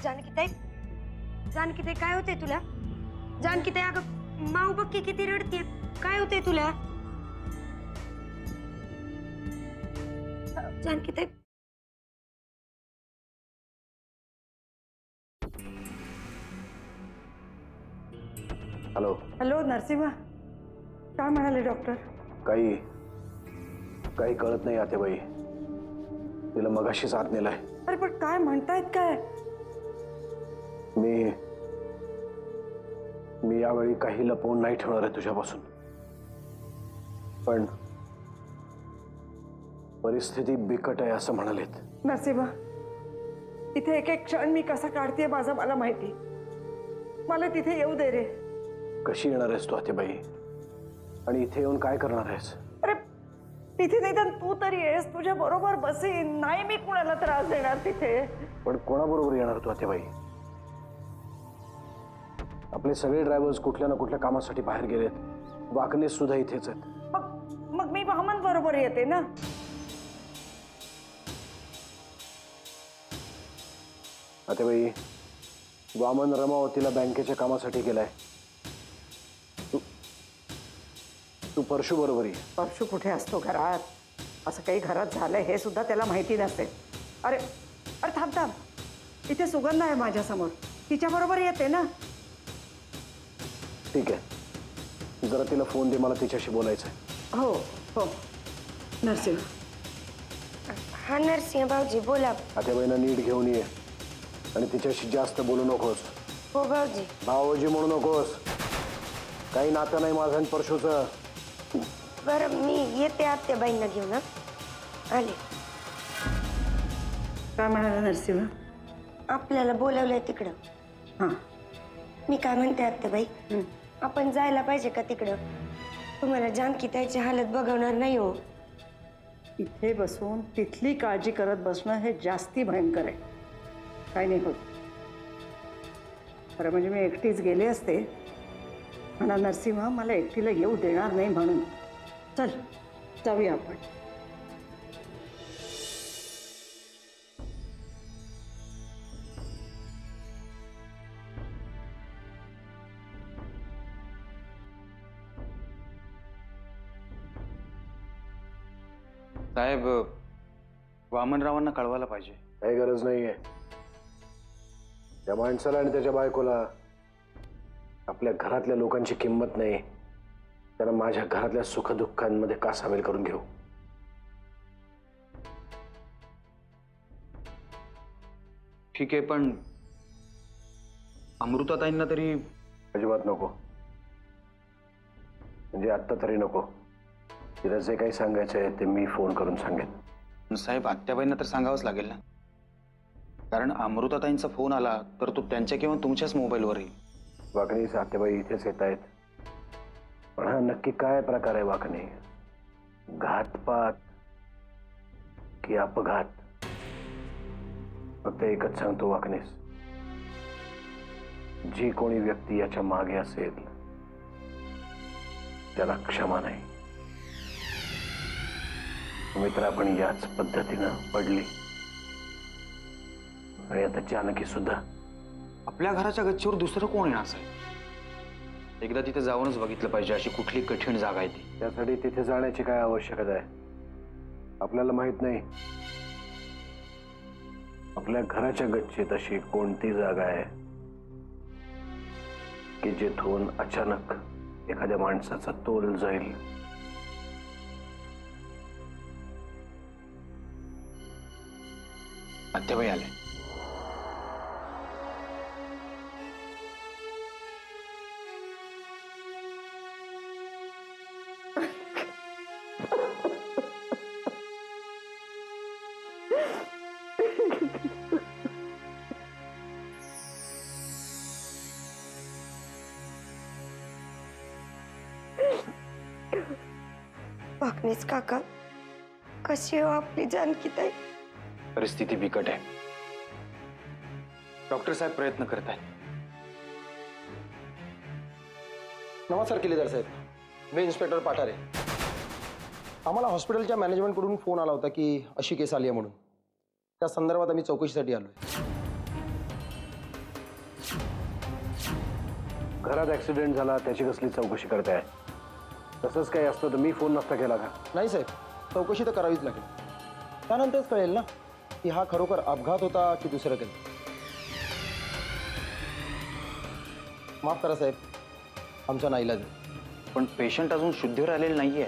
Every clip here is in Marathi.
जानकी काय होते तुला? जानकी अगं माऊ बघ की किती रडते, काय होते तुला? जानकी हॅलो हॅलो नरसिंहा, काय म्हणाले डॉक्टर? काही कळत नाही आतेबाई, तिला मगाशीच आत नेलाय. अरे पण काय म्हणतायत काय? मी यावेळी काही लपवून नाही ठेवणार आहे तुझ्यापासून, पण परिस्थिती बिकट आहे असं म्हणालेत. नरसिंहा, इथे एक एक क्षण मी कसा काढते माझं मला माहिती. मला तिथे येऊ दे रे. कशी येणार आहेस तू आतेबाई, आणि इथे येऊन काय करणार आहेस? अरे तिथे नाही तर तू तरी येस, तुझ्या बरोबर बसेन. नाही मी कुणाला त्रास देणार तिथे. पण कोणाबरोबर येणार तू आतेबाई? आपले सगळे ड्रायव्हर्स कुठल्या ना कुठल्या कामासाठी बाहेर गेलेत. वाकणे सुद्धा इथेच आहेत. मग मी वामन बरोबर येते ना. आतेबाई, वामन रमावतीला बँकेच्या कामासाठी गेलाय. तू परशू बरोबर ये. परशू कुठे असतो घरात? असं काही घरात झालंय हे सुद्धा त्याला माहिती नसते. अरे अरे थांब, इथे सुगंधा आहे माझ्या समोर, तिच्या बरोबर येते ना. ठीक आहे, जरा तिला फोन दे, मला तिच्याशी बोलायचं आहे. हो हो नरसिंह. हा नरसिंह भाऊजी बोला. आतेबाईंना नीट घेऊन ये आणि तिच्याशी जास्त बोलू नकोस. हो भाऊजी. भाऊजी म्हणू नकोस, काही नातं नाही माझं आणि परशूचं. बरं मी येते आत्याबाईंना घेऊन. आले. काय म्हणाला नरसिंह? आपल्याला बोलवलंय तिकडं. हां मी काय म्हणते आत्याबाई, आपण जायला पाहिजे का तिकडं? तुम्हाला जानकी त्याची हालत बघवणार नाही हो. इथे बसून तिथली काळजी करत बसणं हे जास्ती भयंकर आहे. काही नाही होत. खरं म्हणजे मी एकटीच गेले असते, म्हणा नरसिंह मला एकटीला येऊ देणार नाही म्हणून. चल जाऊया आपण. साहेब, वामनरावांना कळवायला पाहिजे. काही गरज नाहीये. त्या माणसाला आणि त्याच्या बायकोला आपल्या घरातल्या लोकांची किंमत नाही. त्यांना माझ्या घरातल्या सुखदुःखांमध्ये का सामील करून घेऊ? ठीक आहे, पण अमृताताईंना तरी अजिबात नको. म्हणजे आत्ता तरी नको. तिला जे काही सांगायचं आहे ते मी फोन करून सांगेन. साहेब, आत्याबाईंना तर सांगावंच लागेल ना, कारण अमृताताईंचा फोन आला तर तो त्यांच्या किंवा तुमच्याच मोबाईलवर येईल. वाकणी आत्याबाई इथेच येत आहेत, पण हा नक्की काय प्रकार आहे वाकणी? घातपात की अपघात? फक्त एकच सांगतो वाकणीस, जी कोणी व्यक्ती याच्या मागे असेल त्याला क्षमा नाही. मित्र आपण याच पद्धतीनं पडली आणि आता जानकी सुद्धा. आपल्या घराच्या गच्चीवर दुसरं कोण येणार साहेब? एकदा तिथे जाऊनच बघितलं पाहिजे, अशी कुठली कठीण जागा आहे ती. त्यासाठी तिथे जाण्याची काय आवश्यकता आहे? आपल्याला माहित नाही आपल्या घराच्या गच्चीत अशी कोणती जागा आहे की जिथून अचानक एखाद्या माणसाचा तोल जाईल. आत्याबाई आले. वाकणीच काका, कशी हो आपली जानकी ताई? परिस्थिती बिकट आहे. डॉक्टर साहेब प्रयत्न करत आहेत. नमस्कार किल्लेदार साहेब, मी इन्स्पेक्टर पाठारे. आम्हाला हॉस्पिटलच्या मॅनेजमेंटकडून फोन आला होता की अशी केस आली आहे म्हणून. त्या संदर्भात आम्ही चौकशीसाठी आलो आहे. घरात ऍक्सिडेंट झाला त्याची कसली चौकशी करताय? तसंच काही असतं तर मी फोन नसता केला का? नाही साहेब, चौकशी तर करावीच लागेल. त्यानंतरच कळेल ना की हा खरोखर अपघात होता की दुसरं काही. माफ करा साहेब, आमचा नाईलाज आहे. पण पेशंट अजून शुद्धीवर आलेलं नाहीये.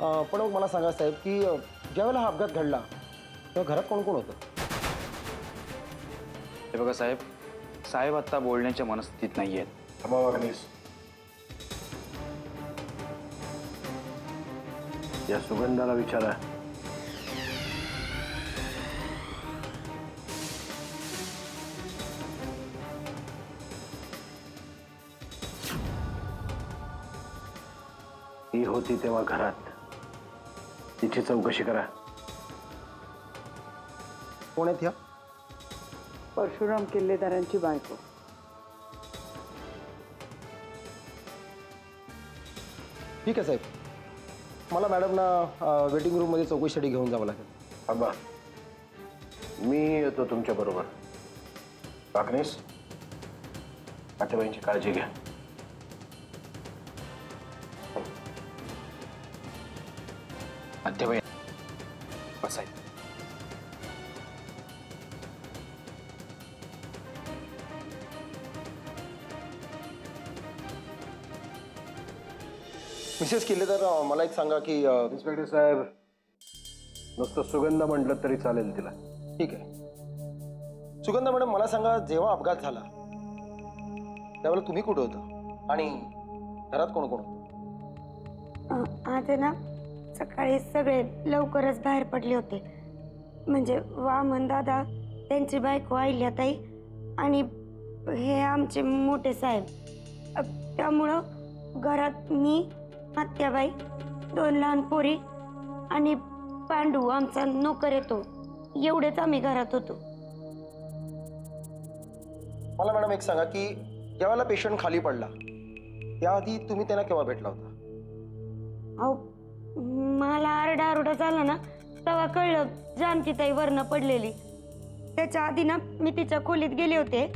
पण मग मला सांगा साहेब की ज्यावेळेला हा अपघात घडला तेव्हा घरात कोण कोण होतं? हे बघा साहेब, साहेब आत्ता बोलण्याच्या मनस्थितीत नाही आहेत. थांबा वागणेस. या सुगंधाला विचारा. ती होती तेव्हा घरात, तिची चौकशी करा. कोण आहेत ह्या? परशुराम किल्लेदारांची बायको. ठीक आहे साहेब, मला मॅडमना वेटिंग रूममध्ये चौकशीसाठी घेऊन जावं लागेल. थांबा, मी येतो तुमच्या बरोबर. वागणेस, आत्याबाईंची काळजी घ्या. अध्यबाई साहेब, मिसेस किल्लेदार, मला एक सांगा की इन्स्पेक्टर साहेब, नुसतं सुगंधा म्हटलं तरी चालेल तिला. ठीक आहे. सुगंधा मॅडम, मला सांगा, जेव्हा अपघात झाला त्यावेळेला तुम्ही कुठे होता आणि घरात कोण कोण होतं? आज आहे ना, सकाळी सगळे लवकरच बाहेर पडले होते. म्हणजे वामन दादा, त्यांची बायको अहिल्याताई आणि हे आमचे मोठे साहेब. त्यामुळं घरात मी, आत्याबाई, 2 लहान पोरी आणि पांडू आमचा नोकर येतो, एवढेच आम्ही घरात होतो. मला मॅडम एक सांगा की ज्यावेळेला पेशंट खाली पडला त्याआधी तुम्ही त्यांना केव्हा भेटला होता? अहो, मला आरडाओरडा झाला ना तेव्हा कळलं जानकीताई वरनं पडलेली. त्याच्या आधी ना मी तिच्या खोलीत गेले होते,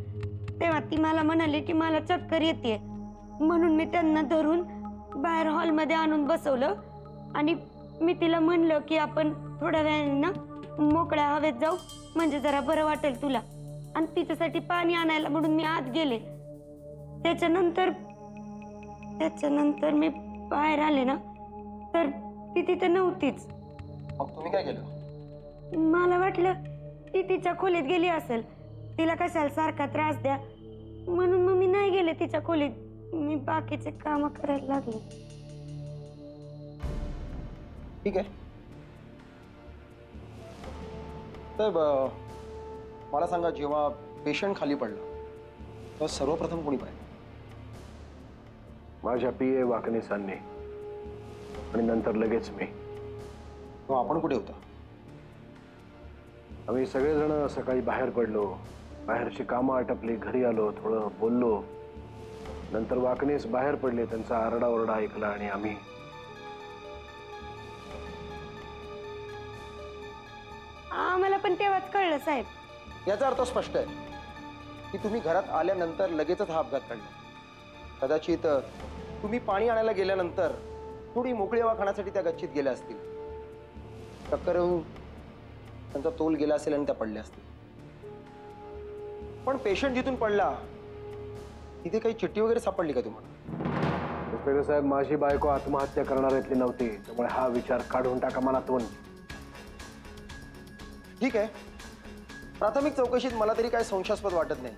तेव्हा ती मला म्हणाली की मला चक्कर येते, म्हणून मी त्यांना धरून बाहेर हॉलमध्ये आणून बसवलं आणि मी तिला म्हणलं की आपण थोड्या वेळाने ना मोकळ्या हवेत जाऊ, म्हणजे जरा बरं वाटेल तुला. आणि तिच्यासाठी पाणी आणायला म्हणून मी आत गेले. त्याच्यानंतर मी बाहेर आले ना तर ती तिथे नव्हतीच. मग तुम्ही काय केलं? मला वाटलं ती तिच्या खोलीत गेली असेल, तिला कशाला सारखा त्रास द्या, म्हणून मग मी नाही गेले तिच्या खोलीत. मी बाकीचे काम करायला लागले. ठीक आहे साहेब, मला सांगा, जेव्हा पेशंट खाली पडला तेव्हा सर्वप्रथम कोणी पाहिलं? माझ्या PA वाकणेसांनी आणि नंतर लगेच मी. तेव्हा आपण कुठे होता? आम्ही सगळेजण सकाळी बाहेर पडलो, बाहेरची कामं आटपली, घरी आलो, थोडं बोललो. नंतर वाकणेस बाहेर पडले, त्यांचा आरडाओरडा ऐकला आणि आम्ही. आम्हाला पण तेव्हाच कळलं साहेब. याचा अर्थ स्पष्ट आहे की तुम्ही घरात आल्यानंतर लगेचच हा अपघात घडला. कदाचित तुम्ही पाणी आणायला गेल्यानंतर थोडी मोकळी हवा खाण्यासाठी त्या गच्चीत गेल्या असतील, टक्कर येऊन त्यांचा तोल गेला असेल आणि त्या पडल्या असतील. पण पेशंट जिथून पडला तिथे काही चिठ्ठी वगैरे सापडली का तुम्हाला? इन्स्पेक्टर साहेब, माझी बायको आत्महत्या करणाऱ्यातली नव्हती, त्यामुळे हा विचार काढून टाका मनातून. ठीक आहे, प्राथमिक चौकशीत मला तरी काही संशयास्पद वाटत नाही,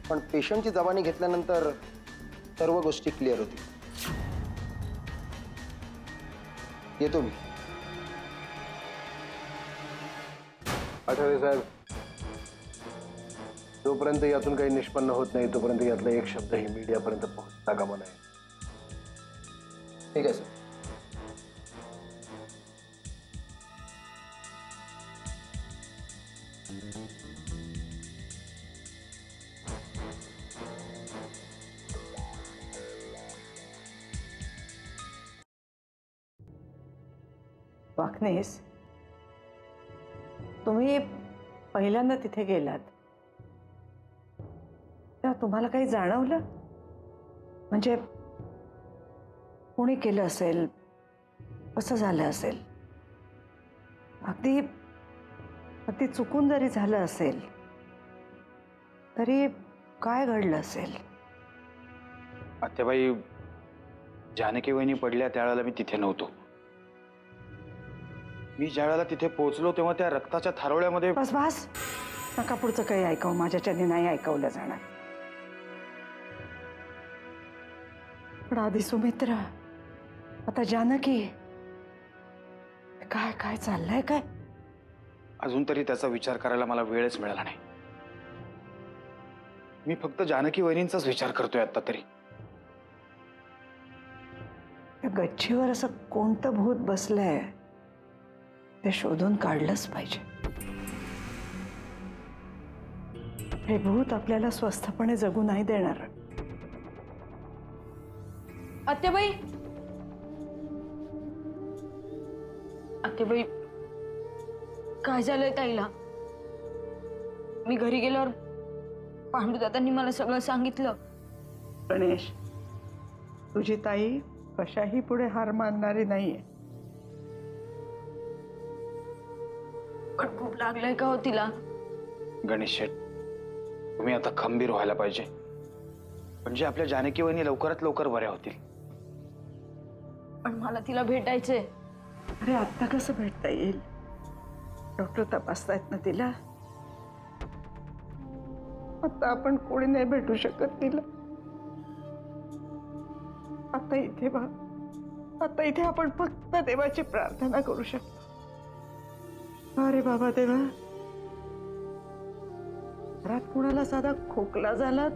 पण पेशंटची जबानी घेतल्यानंतर सर्व गोष्टी क्लिअर होतील. येतो मी. आठवले साहेब, जोपर्यंत यातून काही निष्पन्न होत नाही तोपर्यंत यातला एक शब्दही मीडियापर्यंत पोहोचता कामा नये. ठीक आहे सर. वाकणेस, तुम्ही पहिल्यांदा तिथे गेलात तुम्हाला काही जाणवलं? म्हणजे कोणी केलं असेल, कसं झालं असेल? अगदी अगदी चुकून जरी झालं असेल तरी काय घडलं असेल? आत्याबाई, जानकी वहिनी पडल्या त्यावेळेला मी तिथे नव्हतो. मी ज्या वेळेला तिथे पोहोचलो तेव्हा त्या रक्ताच्या थारोळ्यामध्ये. बस बस, नका पुढचं काही ऐकव, माझ्याच्याने नाही ऐकवलं जाणार. पण आधी सुमित्रा, आता जानकी, काय काय चाललंय काय? अजून तरी त्याचा विचार करायला मला वेळच मिळाला नाही. मी फक्त जानकी वहिनींचाच विचार करतोय आता तरी. त्या गच्चीवर असं कोणतं भूत बसलंय ते शोधून काढलंच पाहिजे. हे भूत आपल्याला स्वस्थपणे जगू नाही देणार. आत्याबाई, आत्याबाई, काय झालंय ताईला? मी घरी गेल्यावर पांडुदादांनी मला सगळं सांगितलं. गणेश, तुझी ताई कशाही पुढे हार मानणारी नाहीये. पण खूप लागलंय का हो तिला? गणेश शेठ, तुम्ही आता खंबीर व्हायला पाहिजे. म्हणजे आपल्या जानकी वहिनी लवकरात लवकर बऱ्या होतील. पण मला तिला भेटायचंय. अरे आत्ता कसं भेटता येईल? डॉक्टर तपासतायत ना तिला. आता आपण कोणी नाही भेटू शकत तिला. आता इथे बघ, आता इथे आपण फक्त देवाची प्रार्थना करू शकतो. अरे बाबा देवा, घरात कुणाला साधा खोकला झाला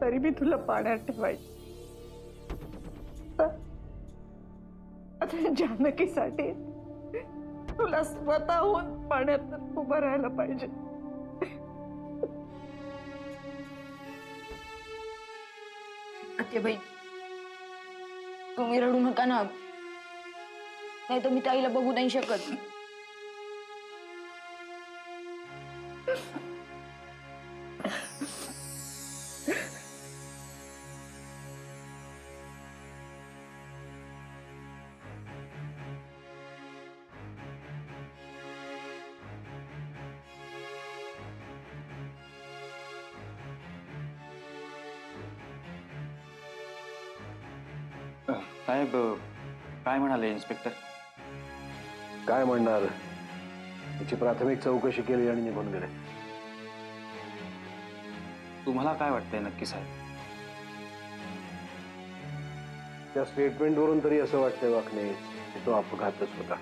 तरी मी तुला पाण्यात ठेवायची. आता जानकीसाठी तुला स्वतःहून पाण्यात उभं राहायला पाहिजे. आत्याबाई, तुम्ही रडू नका ना, नाही तर मी ताईला बघू नाही शकत. साहेब, काय म्हणाले इन्स्पेक्टर? काय म्हणणार, त्याची प्राथमिक चौकशी केली आणि निघून गेले. तुम्हाला काय वाटतंय नक्की साहेब? त्या स्टेटमेंटवरून तरी असं वाटतंय वाकणे की तो अपघातच होता.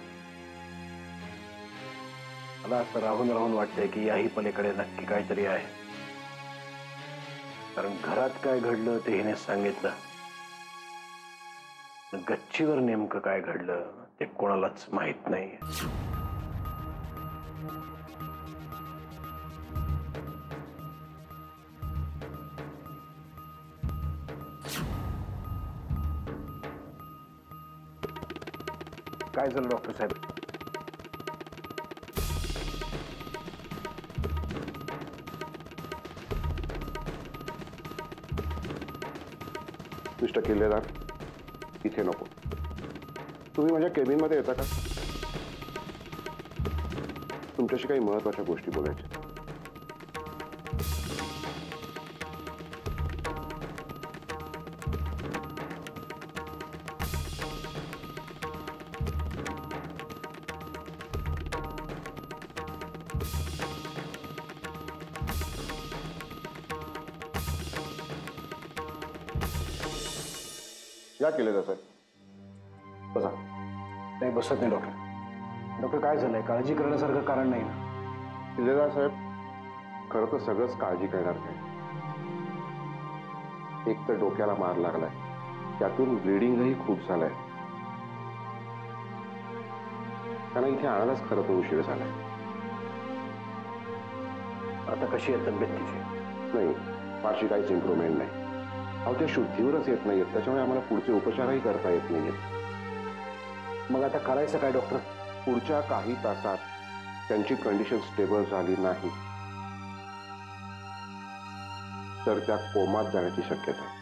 मला असं राहून राहून वाटतंय की याही पलीकडे नक्की काहीतरी आहे. कारण घरात काय घडलं ते हिने सांगितलं, गच्चीवर नेमकं काय घडलं ते कोणालाच माहित नाही. काय झालं डॉक्टर साहेब? मिस्टर किल्लेदार, इथे नको. तुम्ही माझ्या केबिनमध्ये येता का? तुमच्याशी काही महत्वाच्या गोष्टी बोलायच्या. या केलेलं साहेब, बसा. नाही बसत नाही डॉक्टर. डॉक्टर काय झालंय? काळजी करण्यासारखं कारण नाही ना. किल्लेदार साहेब, खरं तर सगळंच काळजी करणार नाही. एक तर डोक्याला मार लागलाय, त्यातून ब्लिडिंगही खूप झालाय. त्यांना इथे आणायलाच खरं तर उशीर झालाय. आता कशी आहे तब्येत तिची? नाही, फारशी काहीच इम्प्रुव्हमेंट नाही. अहो, ते शुद्धीवरच येत नाहीयेत, त्याच्यामुळे आम्हाला पुढचे उपचारही करता येत नाहीयेत. मग आता करायचं काय डॉक्टर? पुढच्या काही तासात त्यांची कंडिशन स्टेबल झाली नाही तर त्या कोमात जाण्याची शक्यता आहे.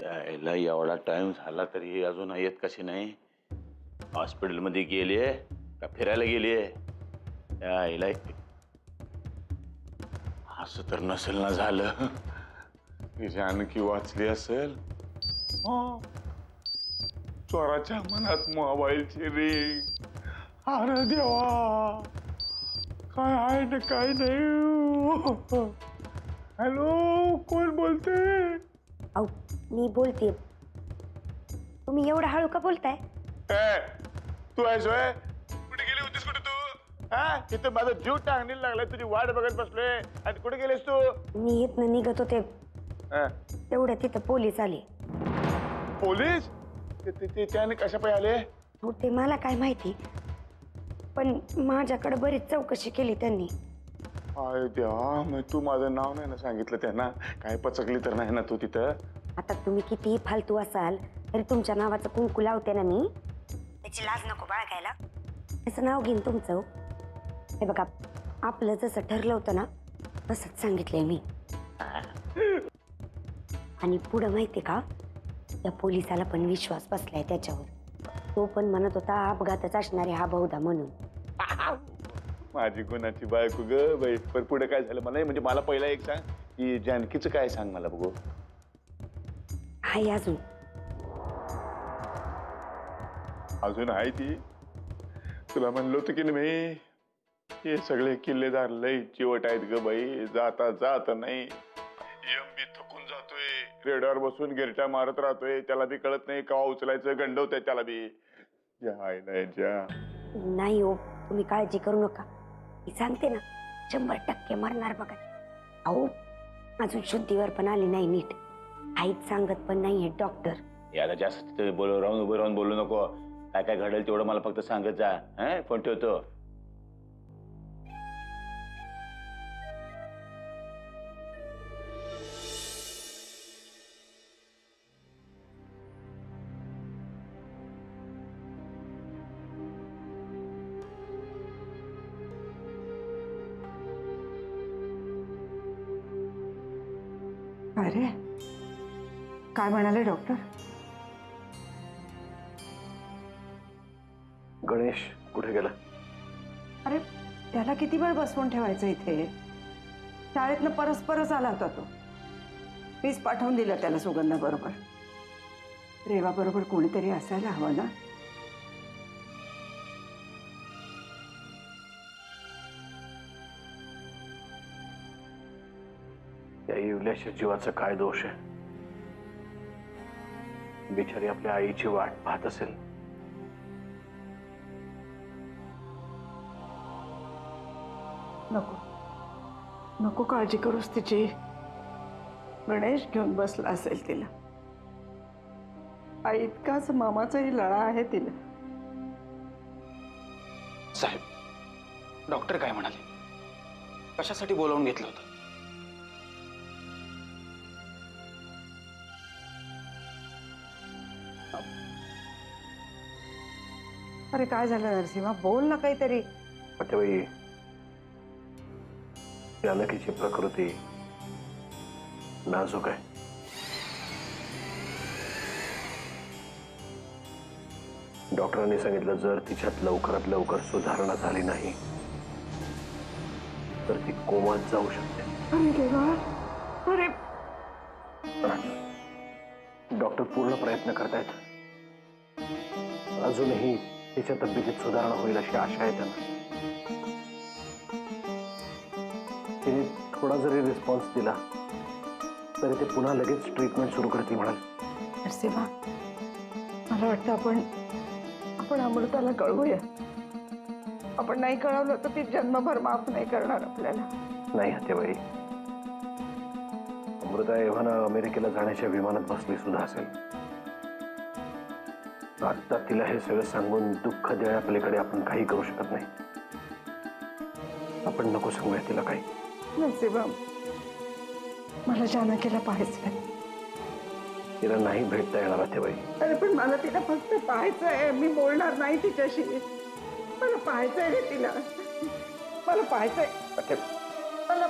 यायला एवढा टाइम झाला तरी अजून येत कशी नाही? हॉस्पिटलमध्ये गेलीये का फिरायला गेलीये? यायला असं तर नसेल ना झालं की जानकी वाचली असेल? चोराच्या मनात मोबाईलची रिंग. अरे देवा, काय आहे ना काय नाही. हॅलो, कोण बोलते? अहो मी बोलते, तुम्ही एवढा हळू का बोलताय? तू आहेस होय? कुठे गेली होतीस कुठे तू? हा, तिथं माझा जीव टांगणीला लागलाय, तुझी वाट बघत बसलोय. आणि कुठे गेलीस तू? मी इथनं निघत होते, तेवढ्या तिथं पोलीस आले. पोलीस? त्याने कशा पाय आले? हो ते मला काय माहिती, पण माझ्याकडे बरीच चौकशी केली त्यांनी. अरे देवा, मग तू माझं नाव नाही ना सांगितलं त्यांना? काय पचकली तर नाही ना तू तिथं? आता तुम्ही किती फालतू असाल तरी तुमच्या नावाचं कुंकू लावते ना मी. त्याची लाज नको बाळगायला. त्याचं नाव घेईन तुमचं. हे बघा, आपलं जसं ठरलं होतं ना तसंच सांगितलंय मी. आणि पुढं माहितीये का, त्या पोलिसाला पण विश्वास बसलाय त्याच्यावर. तो पण म्हणत होता अपघातच असणारे हा बहुधा म्हणून. माझी गुणाची बायको ग बाई. पण पुढे काय झालं मला? म्हणजे मला पहिला एक सांग की जानकीचं काय, सांग मला बघू. हाय अजून. अजून आहे ती? तुला म्हणलो होतं की नाही, हे सगळे किल्लेदार लई चिवट आहेत ग बाई. जाता जात नाही. बी थकून जातोय, रेड्यावर बसून गिरट्या मारत राहतोय. त्याला बी कळत नाही का उचलायचं, गंडवतंय त्याला बी. नाही हो, तुम्ही काळजी करू नका. मी सांगते ना, 100% मरणार बघा. अहो अजून शुद्धीवर पण आली नाही नीट. आईच सांगत पण नाहीये डॉक्टर. याला जास्त बोलू राहून उभं राहून बोलू नको. काय काय घडेल तेवढं मला फक्त सांगत जा. फोन ठेवतो. अरे काय म्हणाले डॉक्टर? गणेश कुठे गेला? अरे त्याला किती वेळ बसवून ठेवायचं इथे? शाळेतनं परस्परच आला होता तो. मीच पाठवून दिलं त्याला सुगंधा बरोबर. रेवा बरोबर कोणीतरी असायला हवं ना. या येवल्याच्या जीवाचा काय दोष आहे? बिचारी आपल्या आईची वाट पाहत असेल. नको नको काळजी करूस तिची. गणेश घेऊन बसला असेल तिला. आई इतकाच मामाचाही लळा आहे तिला. साहेब, डॉक्टर काय म्हणाले? कशासाठी बोलावून घेतलं होतं? अरे काय झालं नरसिंहा, बोल ना काहीतरी. पटेबाई, जानकीची प्रकृती नाजूक आहे. डॉक्टरांनी सांगितलं, जर तिच्यात लवकरात लवकर सुधारणा झाली नाही तर ती कोमात जाऊ शकते. अरे देवा, अरे. डॉक्टर पूर्ण प्रयत्न करतायत. अजूनही तिच्या तब्येतीत सुधारणा होईल अशी आशा आहे त्यांना. तिने थोडा जरी रिस्पॉन्स दिला तरी ते पुन्हा लगेच ट्रीटमेंट सुरू करतील म्हणाल. नरसिंहा, मला वाटतं आपण अमृताला कळवूया. आपण नाही कळवलं तर ती जन्मभर माफ नाही करणार आपल्याला. नाही हत्याबाई, अमृता एव्हाना अमेरिकेला जाण्याच्या विमानात बसली सुद्धा असेल. आता तिला हे सगळं सांगून दुःख देण्यापलीकडे आपण काही करू शकत नाही. आपण नको सांगूया तिला काही. नरसिंहा, मला जानकीला पाहायचंय. तिला नाही भेटता येणार आत्याबाई. अरे पण मला तिला फक्त पाहायचं आहे. मी बोलणार नाही तिच्याशी. मला पाहायचं आहे रे तिला. मला पाहायचं आहे. आत्या, मला